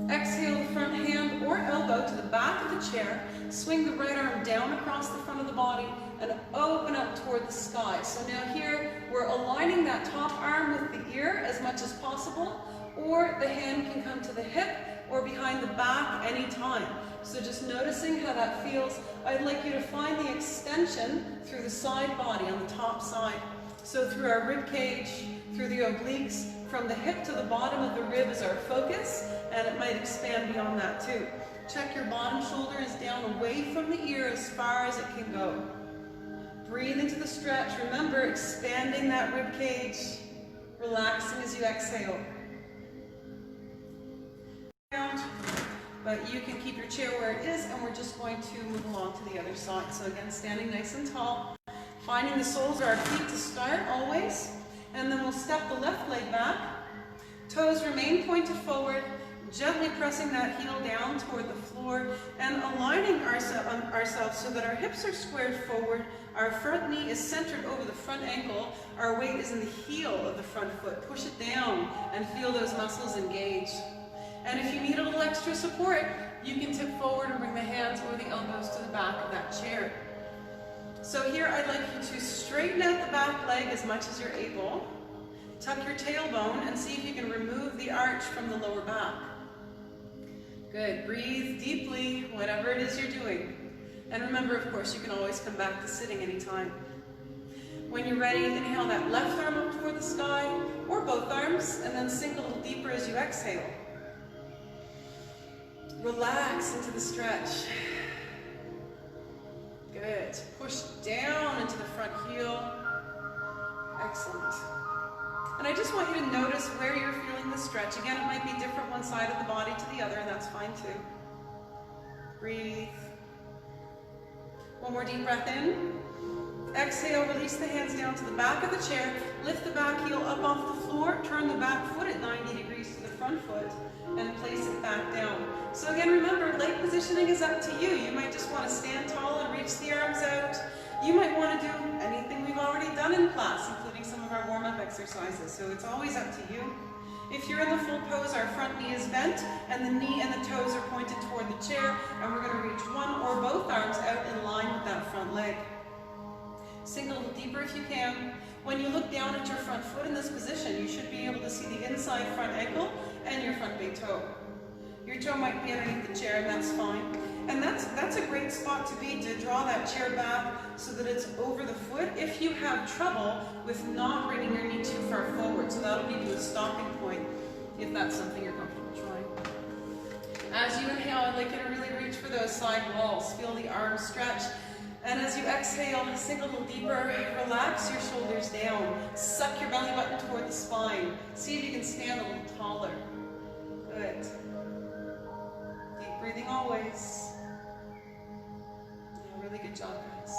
Exhale the front hand or elbow to the back of the chair. Swing the right arm down across the front of the body and open up toward the sky. So now here, we're aligning that top arm with the ear as much as possible. Or the hand can come to the hip or behind the back anytime. So just noticing how that feels. I'd like you to find the extension through the side body on the top side. So through our rib cage, through the obliques, from the hip to the bottom of the rib is our focus, and it might expand beyond that too. Check your bottom shoulder is down away from the ear as far as it can go. Breathe into the stretch. Remember, expanding that rib cage, relaxing as you exhale. But you can keep your chair where it is, and we're just going to move along to the other side. So again, standing nice and tall, finding the soles of our feet to start always, and then we'll step the left leg back, Toes remain pointed forward, gently pressing that heel down toward the floor and aligning ourselves so that our hips are squared forward, our front knee is centered over the front ankle, our weight is in the heel of the front foot. Push it down and feel those muscles engage. And if you need a little extra support, you can tip forward and bring the hands or the elbows to the back of that chair. So here I'd like you to straighten out the back leg as much as you're able. Tuck your tailbone and see if you can remove the arch from the lower back. Good. Breathe deeply, whatever it is you're doing. And remember, of course, you can always come back to sitting anytime. When you're ready, inhale that left arm up toward the sky, or both arms, and then sink a little deeper as you exhale. Relax into the stretch. Good. Push down into the front heel. Excellent. And I just want you to notice where you're feeling the stretch. Again, it might be different one side of the body to the other, and that's fine too. Breathe. One more deep breath in. Exhale, release the hands down to the back of the chair. Lift the back heel up off the floor. Turn the back foot at 90 degrees to the front foot and place it back down. So again, remember, leg positioning is up to you. You might just want to stand tall and reach the arms out. You might want to do anything we've already done in class, including some of our warm-up exercises. So it's always up to you. If you're in the full pose, our front knee is bent and the knee and the toes are pointed toward the chair, and we're going to reach one or both arms out in line with that front leg. Sink a little deeper if you can. When you look down at your front foot in this position, you should be able to see the inside front ankle and your front big toe. Your toe might be underneath the chair, and that's fine. And that's a great spot to be, to draw that chair back so that it's over the foot if you have trouble with not bringing your knee too far forward. So that'll give you a stopping point if that's something you're comfortable trying. As you inhale, I'd like you to really reach for those side walls. Feel the arms stretch. And as you exhale, sink a little deeper. Relax your shoulders down. Suck your belly button toward the spine. See if you can stand a little taller. Good. Deep breathing always. Yeah, really good job, guys.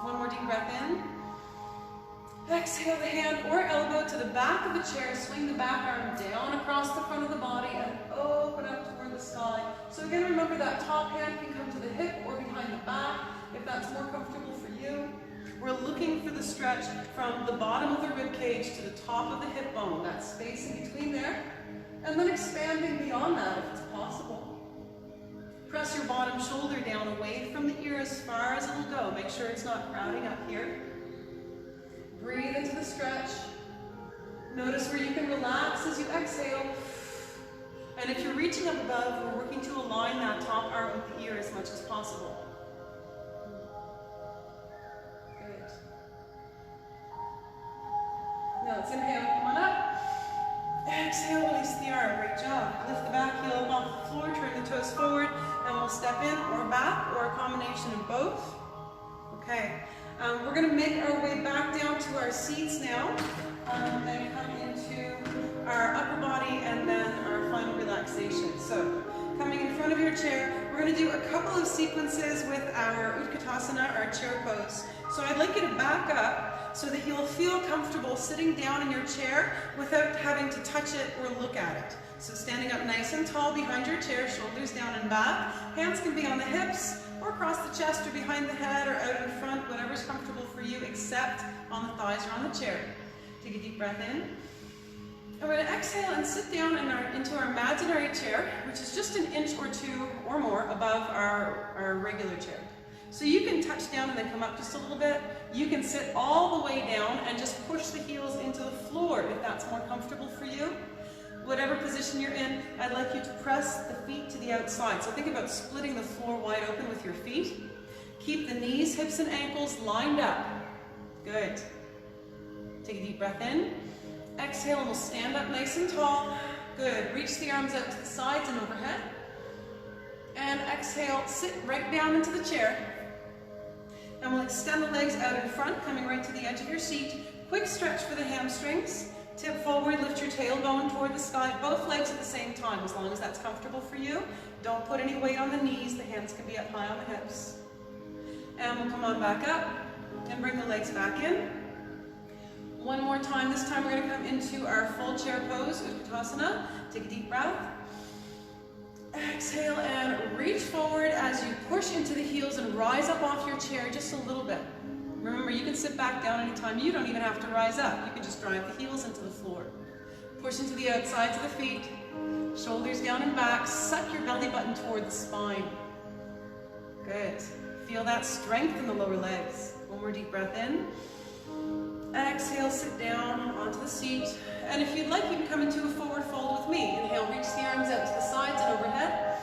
One more deep breath in. Exhale the hand or elbow to the back of the chair. Swing the back arm down across the front of the body and open up toward the sky. So again, remember that top hand can come to the hip or behind the back if that's more comfortable for you. We're looking for the stretch from the bottom of the rib cage to the top of the hip bone, that space in between there, and then expanding beyond that if it's possible. Press your bottom shoulder down away from the ear as far as it'll go. Make sure it's not crowding up here. Breathe into the stretch. Notice where you can relax as you exhale. And if you're reaching up above, we're working to align that top arm with the ear as much as possible. Good. Now let's inhale, come on up. Exhale, release the arm. Great job. Lift the back heel up off the floor, turn the toes forward, and we'll step in or back or a combination of both. Okay. We're going to make our way back down to our seats now and come into our upper body and then our final relaxation. So, coming in front of your chair, we're going to do a couple of sequences with our Utkatasana, our chair pose. So I'd like you to back up so that you'll feel comfortable sitting down in your chair without having to touch it or look at it. So standing up nice and tall behind your chair, shoulders down and back. Hands can be on the hips, or across the chest, or behind the head, or out in front, whatever's comfortable for you, except on the thighs or on the chair. Take a deep breath in. And we're going to exhale and sit down into our imaginary chair, which is just an inch or two or more above our regular chair. So you can touch down and then come up just a little bit. You can sit all the way down and just push the heels into the floor if that's more comfortable for you. Whatever position you're in, I'd like you to press the feet to the outside. So think about splitting the floor wide open with your feet. Keep the knees, hips, and ankles lined up. Good. Take a deep breath in. Exhale, and we'll stand up nice and tall. Good. Reach the arms out to the sides and overhead. And exhale, sit right down into the chair. And we'll extend the legs out in front, coming right to the edge of your seat. Quick stretch for the hamstrings. Tip forward, lift your tailbone toward the sky, both legs at the same time, as long as that's comfortable for you. Don't put any weight on the knees, the hands can be up high on the hips. And we'll come on back up and bring the legs back in. One more time. This time we're going to come into our full chair pose, Utkatasana. Take a deep breath. Exhale and reach forward as you push into the heels and rise up off your chair just a little bit. Remember, you can sit back down anytime. You don't even have to rise up. You can just drive the heels into the floor. Push into the outsides of the feet. Shoulders down and back. Suck your belly button toward the spine. Good. Feel that strength in the lower legs. One more deep breath in. Exhale, sit down onto the seat. And if you'd like, you can come into a forward fold with me. Inhale, reach the arms out to the sides and overhead.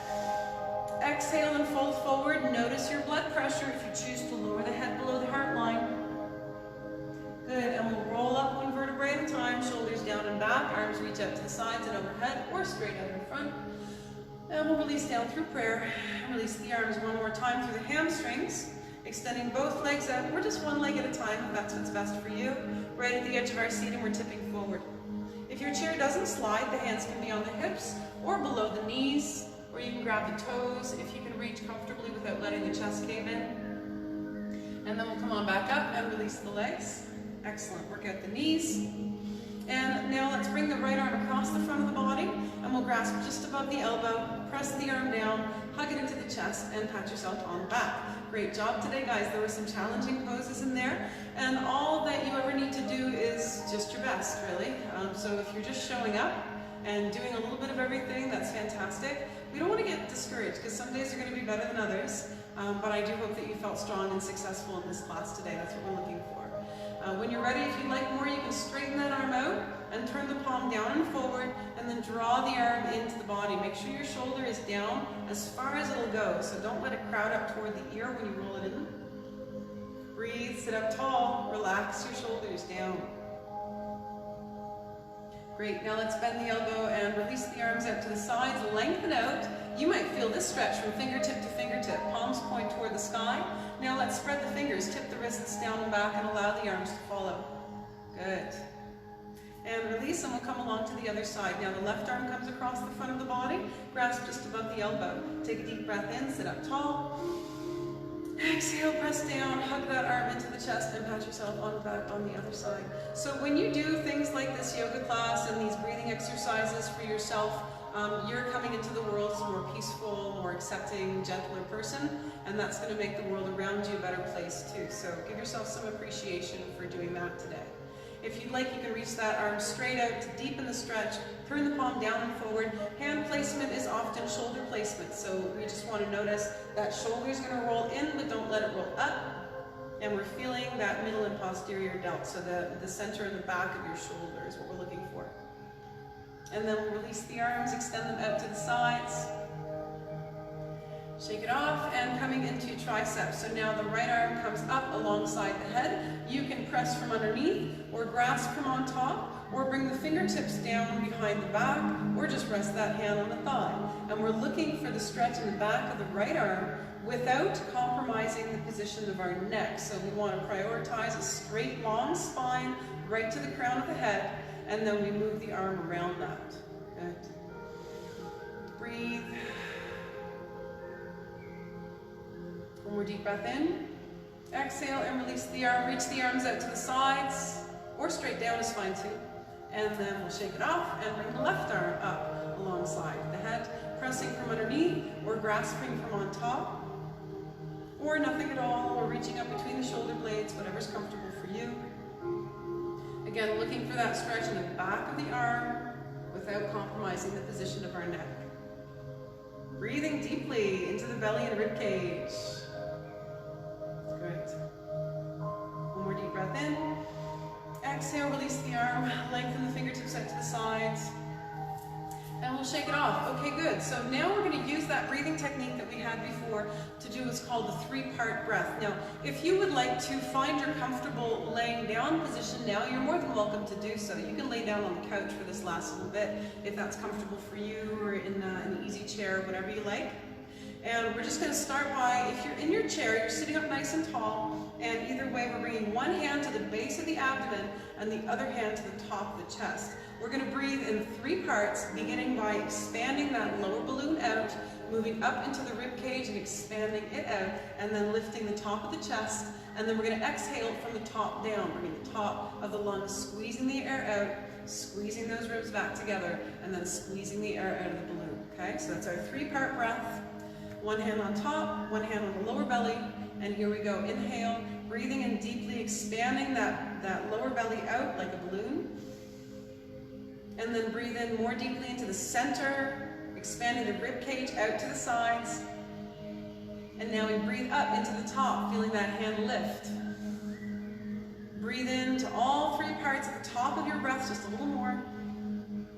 Exhale and fold forward. Notice your blood pressure if you choose to lower the head below the heart line. Good, and we'll roll up one vertebrae at a time, shoulders down and back, arms reach out to the sides and overhead, or straight out in front. And we'll release down through prayer. Release the arms one more time through the hamstrings, extending both legs out, or just one leg at a time if that's what's best for you. Right at the edge of our seat, and we're tipping forward. If your chair doesn't slide, the hands can be on the hips or below the knees, or you can grab the toes if you can reach comfortably without letting the chest cave in. And then we'll come on back up and release the legs. Excellent. Work out the knees. And now let's bring the right arm across the front of the body, and we'll grasp just above the elbow, press the arm down, hug it into the chest, and pat yourself on the back. Great job today, guys. There were some challenging poses in there, and all that you ever need to do is just your best, really. So if you're just showing up and doing a little bit of everything, that's fantastic. We don't want to get discouraged, because some days are going to be better than others, but I do hope that you felt strong and successful in this class today. That's what we're looking for. When you're ready, if you'd like more, you can straighten that arm out and turn the palm down and forward, and then draw the arm into the body. Make sure your shoulder is down as far as it'll go, so don't let it crowd up toward the ear when you roll it in. Breathe, sit up tall, relax your shoulders down. Great, now let's bend the elbow and release the arms out to the sides, lengthen out. You might feel this stretch from fingertip to fingertip, palms point toward the sky. Now let's spread the fingers, tip the wrists down and back, and allow the arms to follow. Good. And release, and we'll come along to the other side. Now the left arm comes across the front of the body, grasp just above the elbow. Take a deep breath in, sit up tall. Exhale, press down, hug that arm into the chest, and pat yourself on the back on the other side. So when you do things like this yoga class and these breathing exercises for yourself, you're coming into the world as a more peaceful, more accepting, gentler person, and that's going to make the world around you a better place too. So give yourself some appreciation for doing that today. If you'd like, you can reach that arm straight out to deepen the stretch, turn the palm down and forward. Hand placement is often shoulder placement, so we just want to notice that shoulder is going to roll in, but don't let it roll up. And we're feeling that middle and posterior delt, so the center and the back of your shoulder is what we're looking for. And then we'll release the arms, extend them out to the sides. Shake it off, and coming into triceps. So now the right arm comes up alongside the head. You can press from underneath, or grasp from on top, or bring the fingertips down behind the back, or just rest that hand on the thigh. And we're looking for the stretch in the back of the right arm without compromising the position of our neck. So we want to prioritize a straight, long spine right to the crown of the head, and then we move the arm around that. Good. Breathe. One more deep breath in. Exhale and release the arm. Reach the arms out to the sides, or straight down is fine too. And then we'll shake it off and bring the left arm up alongside the head, pressing from underneath or grasping from on top, or nothing at all, or reaching up between the shoulder blades, whatever's comfortable for you. Again, looking for that stretch in the back of the arm without compromising the position of our neck. Breathing deeply into the belly and rib cage. Great. One more deep breath in. Exhale, release the arm, lengthen the fingertips out to the sides, and we'll shake it off. Okay, good. So now we're going to use that breathing technique that we had before to do what's called the three-part breath. Now, if you would like to find your comfortable laying down position now, you're more than welcome to do so. You can lay down on the couch for this last little bit if that's comfortable for you, or in an easy chair, whatever you like. And we're just going to start by, if you're in your chair, you're sitting up nice and tall, and either way we're bringing one hand to the base of the abdomen and the other hand to the top of the chest. We're going to breathe in three parts, beginning by expanding that lower balloon out, moving moving up into the rib cage and expanding it out, and then lifting the top of the chest, and then we're going to exhale from the top down, bringing the top of the lungs, squeezing the air out, squeezing those ribs back together, and then squeezing the air out of the balloon. Okay, so that's our 3-part breath. One hand on top, one hand on the lower belly, and here we go. Inhale, breathing in deeply, expanding that lower belly out like a balloon. And then breathe in more deeply into the center, expanding the rib cage out to the sides. And now we breathe up into the top, feeling that hand lift. Breathe into all 3 parts at the top of your breath, just a little more.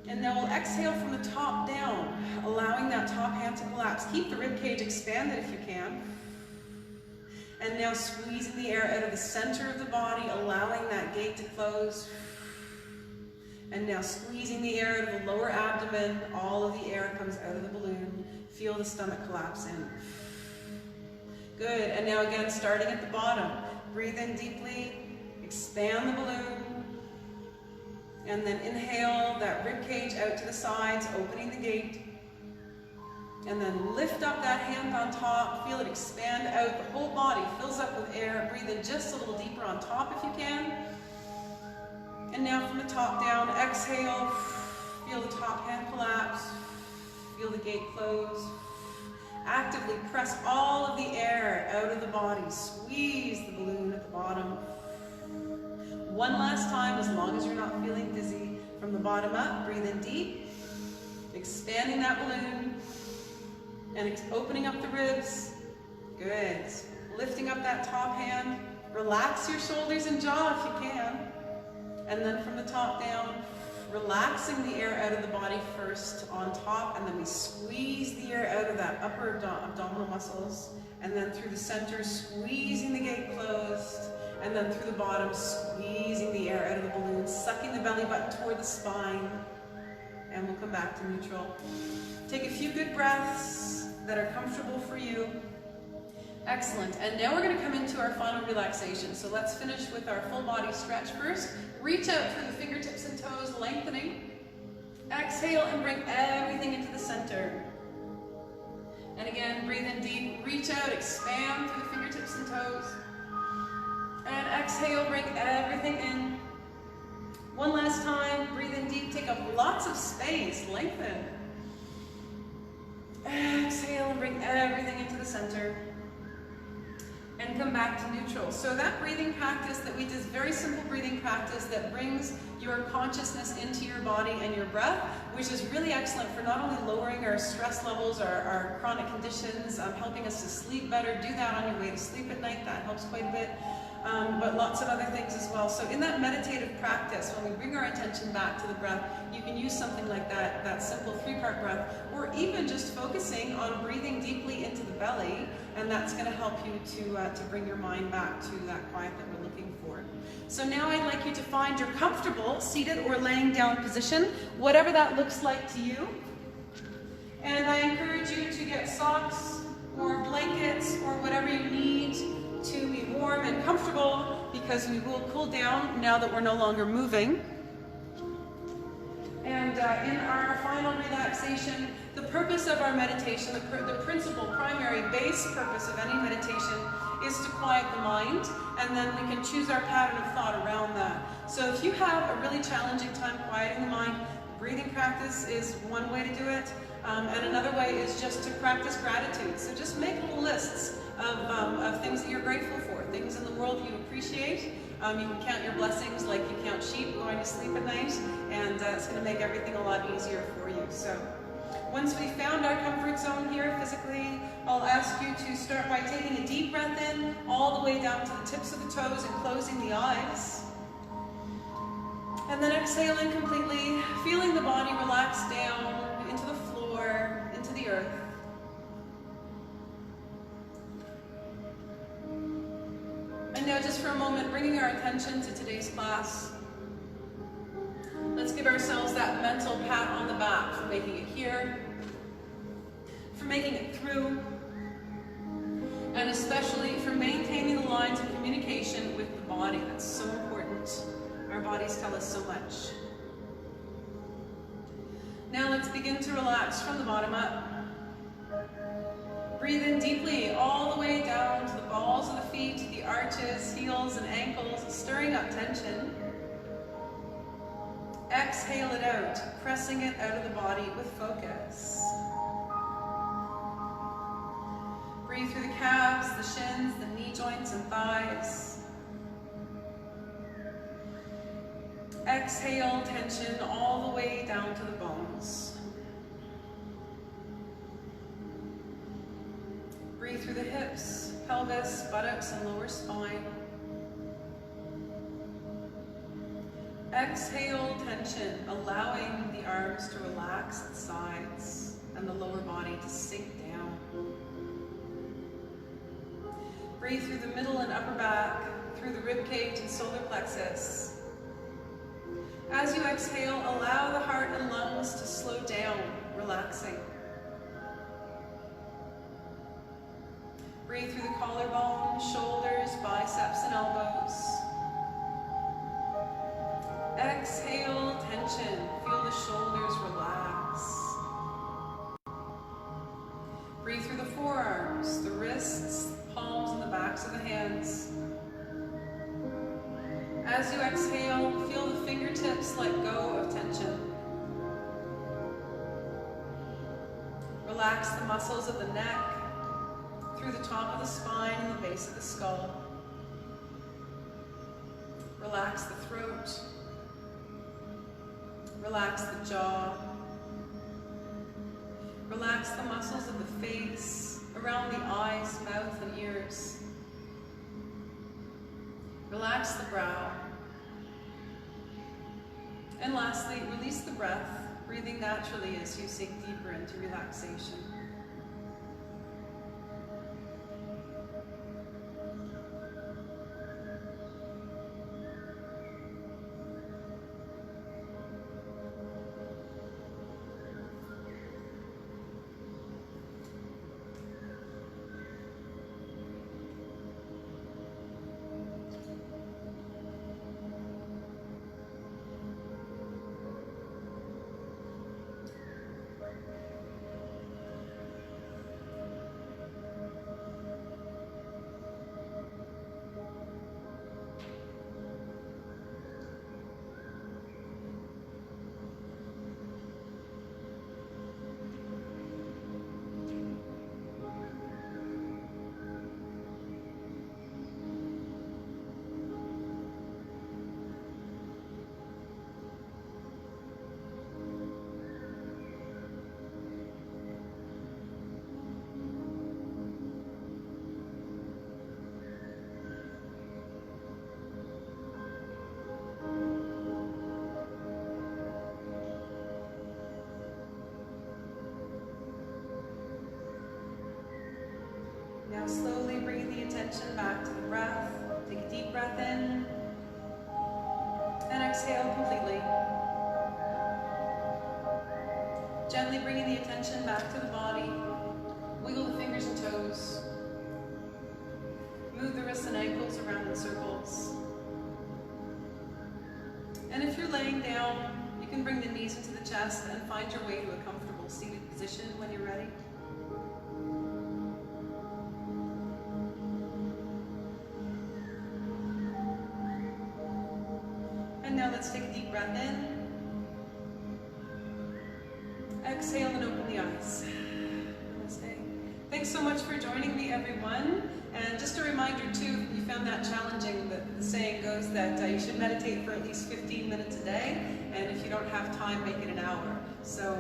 And now we'll exhale from the top down, allowing that top hand to collapse. Keep the rib cage expanded if you can. And now squeezing the air out of the center of the body, allowing that gate to close. And now squeezing the air out of the lower abdomen, all of the air comes out of the balloon. Feel the stomach collapse in. Good, and now again, starting at the bottom. Breathe in deeply, expand the balloon. And then inhale that rib cage out to the sides, opening the gate. And then lift up that hand on top, feel it expand out. The whole body fills up with air. Breathe in just a little deeper on top if you can. And now from the top down, exhale, feel the top hand collapse, feel the gate close. Actively press all of the air out of the body. Squeeze the balloon at the bottom. One last time, as long as you're not feeling dizzy. From the bottom up, breathe in deep, expanding that balloon, and opening up the ribs. Good. Lifting up that top hand. Relax your shoulders and jaw if you can. And then from the top down, relaxing the air out of the body first on top, and then we squeeze the air out of that upper abdominal muscles, and then through the center, squeezing the gate closed, and then through the bottom, squeezing the air out of the balloon, sucking the belly button toward the spine, and we'll come back to neutral. Take a few good breaths that are comfortable for you. Excellent, and now we're going to come into our final relaxation. So let's finish with our full body stretch first. Reach out through the fingertips and toes, lengthening. Exhale and bring everything into the center. And again, breathe in deep, reach out, expand through the fingertips and toes. And exhale, bring everything in. One last time, breathe in deep, take up lots of space, lengthen. Exhale and bring everything into the center. And come back to neutral. So that breathing practice that we did is very simple breathing practice that brings your consciousness into your body and your breath, which is really excellent for not only lowering our stress levels, our chronic conditions, helping us to sleep better. Do that on your way to sleep at night, that helps quite a bit. But lots of other things as well. So in that meditative practice, when we bring our attention back to the breath, you can use something like that simple 3-part breath, or even just focusing on breathing deeply into the belly, and that's going to help you to bring your mind back to that quiet that we're looking for. So now I'd like you to find your comfortable seated or laying down position, whatever that looks like to you. And I encourage you to get socks or blankets or whatever you need to be warm and comfortable, because we will cool down now that we're no longer moving. And in our final relaxation, the purpose of our meditation, the principal, primary, base purpose of any meditation is to quiet the mind, and then we can choose our pattern of thought around that. So if you have a really challenging time quieting the mind, breathing practice is one way to do it, and another way is just to practice gratitude. So just make little lists of things that you're grateful for, things in the world you appreciate. You can count your blessings like you count sheep going to sleep at night, and it's going to make everything a lot easier for you. So once we've found our comfort zone here physically, I'll ask you to start by taking a deep breath in all the way down to the tips of the toes and closing the eyes. And then exhaling completely, feeling the body relax down into the floor, into the earth. And now just for a moment, bringing our attention to today's class, let's give ourselves that mental pat on the back for making it here, for making it through, and especially for maintaining the lines of communication with the body. That's so important. Our bodies tell us so much. Now let's begin to relax from the bottom up. Breathe in deeply all the way down to the balls of the feet, the arches, heels, and ankles, stirring up tension. Exhale it out, pressing it out of the body with focus. Breathe through the calves, the shins, the knee joints and thighs. Exhale tension all the way down to the bones. Breathe through the hips, pelvis, buttocks, and lower spine. Exhale tension, allowing the arms to relax at the sides and the lower body to sink down. Breathe through the middle and upper back, through the rib cage and solar plexus. As you exhale, allow the heart and lungs to slow down, relaxing. Breathe through the collarbone, shoulders, biceps, and elbows. Exhale, tension. Feel the shoulders relax. Breathe through the forearms, the wrists, the palms, and the backs of the hands. As you exhale, feel the fingertips let go of tension. Relax the muscles of the neck, through the top of the spine and the base of the skull. Relax the throat. Relax the jaw. Relax the muscles of the face, around the eyes, mouth, and ears. Relax the brow. And lastly, release the breath, breathing naturally as you sink deeper into relaxation. Now slowly bring the attention back to the breath. Take a deep breath in and exhale completely. Gently bringing the attention back to the body. Wiggle the fingers and toes. Move the wrists and ankles around in circles. And if you're laying down, you can bring the knees into the chest and find your way to a comfortable seated position when you're ready. And now let's take a deep breath in. Exhale and open the eyes. Namaste. Thanks so much for joining me, everyone. And just a reminder too, if you found that challenging, the saying goes that you should meditate for at least 15 minutes a day, and if you don't have time, make it an hour. So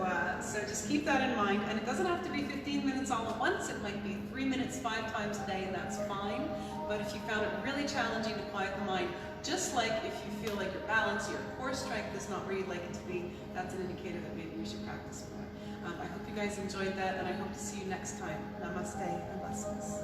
just keep that in mind. And it doesn't have to be 15 minutes all at once. It might be 3 minutes 5 times a day, and that's fine. But if you found it really challenging to quiet the mind, just like if you feel like your balance, your core strength is not where you'd like it to be, that's an indicator that maybe you should practice more. I hope you guys enjoyed that, and I hope to see you next time. Namaste and blessings.